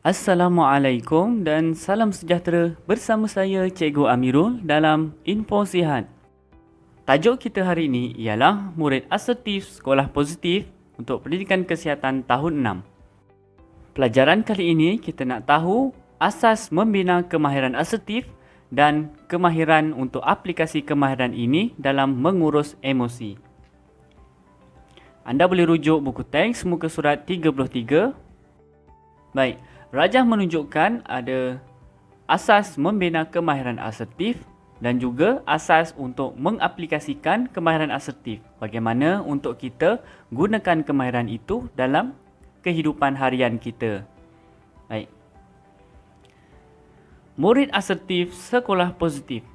Assalamualaikum dan salam sejahtera bersama saya Cikgu Amirul dalam Info Sihat. Tajuk kita hari ini ialah Murid Asertif Sekolah Positif untuk Pendidikan Kesihatan tahun 6. Pelajaran kali ini kita nak tahu asas membina kemahiran asertif dan kemahiran untuk aplikasi kemahiran ini dalam mengurus emosi. Anda boleh rujuk buku teks muka surat 33. Baik. Rajah menunjukkan ada asas membina kemahiran asertif dan juga asas untuk mengaplikasikan kemahiran asertif. Bagaimana untuk kita gunakan kemahiran itu dalam kehidupan harian kita. Baik. Murid asertif sekolah positif.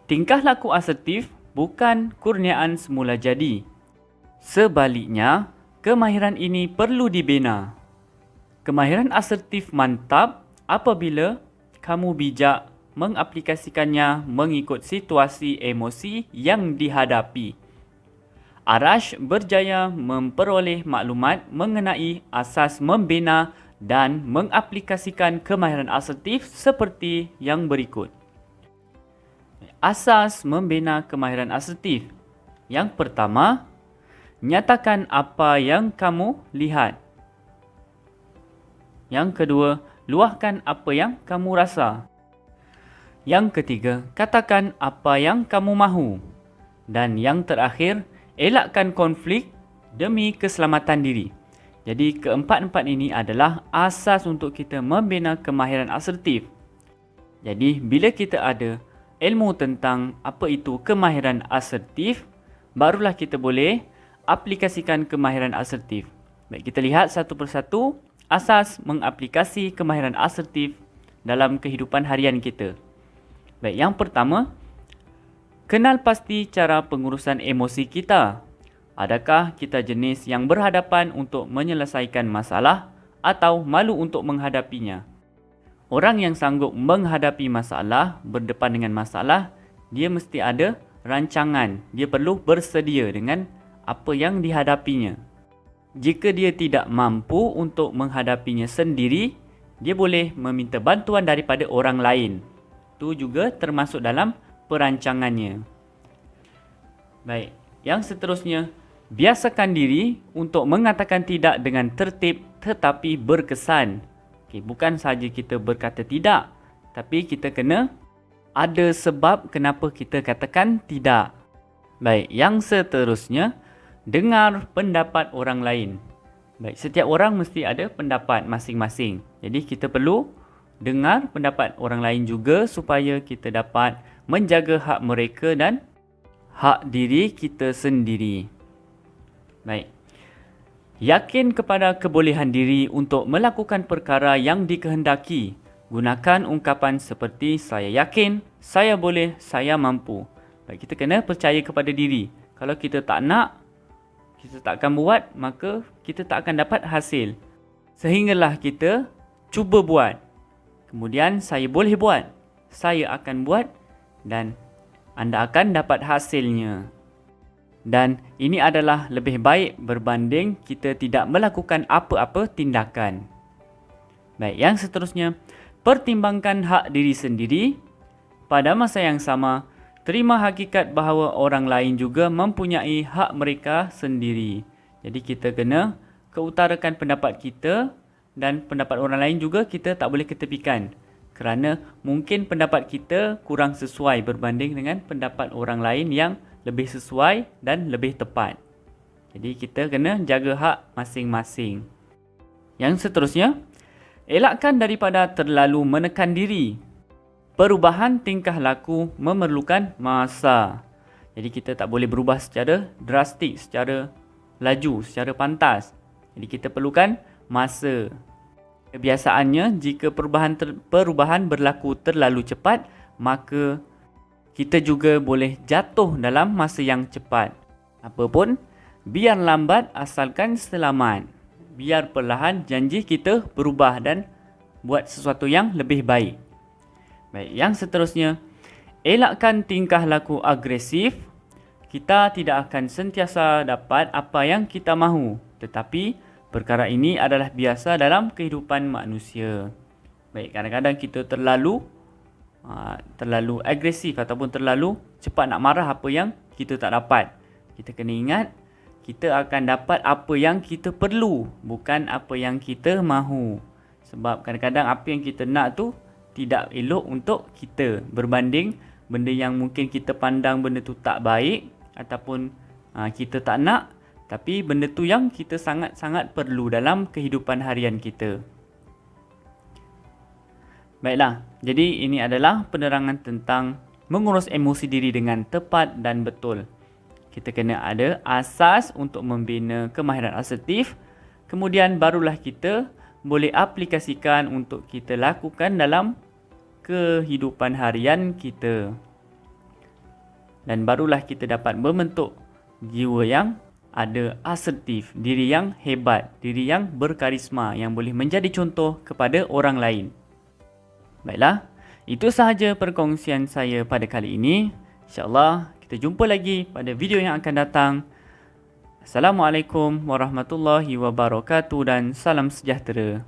Tingkah laku asertif bukan kurniaan semula jadi. Sebaliknya, kemahiran ini perlu dibina. Kemahiran asertif mantap apabila kamu bijak mengaplikasikannya mengikut situasi emosi yang dihadapi. Arash berjaya memperoleh maklumat mengenai asas membina dan mengaplikasikan kemahiran asertif seperti yang berikut. Asas membina kemahiran asertif. Yang pertama, nyatakan apa yang kamu lihat. Yang kedua, luahkan apa yang kamu rasa. Yang ketiga, katakan apa yang kamu mahu. Dan yang terakhir, elakkan konflik demi keselamatan diri. Jadi keempat-empat ini adalah asas untuk kita membina kemahiran asertif. Jadi bila kita ada ilmu tentang apa itu kemahiran asertif, barulah kita boleh aplikasikan kemahiran asertif. Baik, kita lihat satu persatu asas mengaplikasi kemahiran asertif dalam kehidupan harian kita. Baik, yang pertama, kenal pasti cara pengurusan emosi kita. Adakah kita jenis yang berhadapan untuk menyelesaikan masalah atau malu untuk menghadapinya? Orang yang sanggup menghadapi masalah, berdepan dengan masalah, dia mesti ada rancangan. Dia perlu bersedia dengan apa yang dihadapinya. Jika dia tidak mampu untuk menghadapinya sendiri, dia boleh meminta bantuan daripada orang lain. Itu juga termasuk dalam perancangannya. Baik, yang seterusnya, biasakan diri untuk mengatakan tidak dengan tertib tetapi berkesan. Bukan sahaja kita berkata tidak, tapi kita kena ada sebab kenapa kita katakan tidak. Baik, yang seterusnya, dengar pendapat orang lain. Baik, setiap orang mesti ada pendapat masing-masing. Jadi kita perlu dengar pendapat orang lain juga supaya kita dapat menjaga hak mereka dan hak diri kita sendiri. Baik. Yakin kepada kebolehan diri untuk melakukan perkara yang dikehendaki. Gunakan ungkapan seperti saya yakin, saya boleh, saya mampu. Baik, kita kena percaya kepada diri. Kalau kita tak nak, kita tak akan buat, maka kita tak akan dapat hasil. Sehinggalah kita cuba buat. Kemudian saya boleh buat, saya akan buat dan anda akan dapat hasilnya. Dan ini adalah lebih baik berbanding kita tidak melakukan apa-apa tindakan. Baik, yang seterusnya, pertimbangkan hak diri sendiri. Pada masa yang sama, terima hakikat bahawa orang lain juga mempunyai hak mereka sendiri. Jadi kita kena keutarakan pendapat kita dan pendapat orang lain juga kita tak boleh ketepikan. Kerana mungkin pendapat kita kurang sesuai berbanding dengan pendapat orang lain yang lebih sesuai dan lebih tepat. Jadi kita kena jaga hak masing-masing. Yang seterusnya, elakkan daripada terlalu menekan diri. Perubahan tingkah laku memerlukan masa. Jadi kita tak boleh berubah secara drastik, secara laju, secara pantas. Jadi kita perlukan masa. Kebiasaannya, jika perubahan berlaku terlalu cepat, maka kita juga boleh jatuh dalam masa yang cepat. Apapun, biar lambat asalkan selamat. Biar perlahan janji kita berubah dan buat sesuatu yang lebih baik. Baik, yang seterusnya, elakkan tingkah laku agresif. Kita tidak akan sentiasa dapat apa yang kita mahu, tetapi Perkara ini adalah biasa dalam kehidupan manusia. Baik, kadang-kadang kita terlalu agresif ataupun terlalu cepat nak marah apa yang kita tak dapat. Kita kena ingat, kita akan dapat apa yang kita perlu, bukan apa yang kita mahu. Sebab kadang-kadang apa yang kita nak tu tidak elok untuk kita, berbanding benda yang mungkin kita pandang benda tu tak baik ataupun kita tak nak, tapi benda tu yang kita sangat-sangat perlu dalam kehidupan harian kita. Baiklah, jadi ini adalah penerangan tentang mengurus emosi diri dengan tepat dan betul. Kita kena ada asas untuk membina kemahiran asertif, kemudian barulah kita boleh aplikasikan untuk kita lakukan dalam kehidupan harian kita. Dan barulah kita dapat membentuk jiwa yang ada asertif, diri yang hebat, diri yang berkarisma yang boleh menjadi contoh kepada orang lain. Baiklah, itu sahaja perkongsian saya pada kali ini. InsyaAllah kita jumpa lagi pada video yang akan datang. Assalamualaikum warahmatullahi wabarakatuh dan salam sejahtera.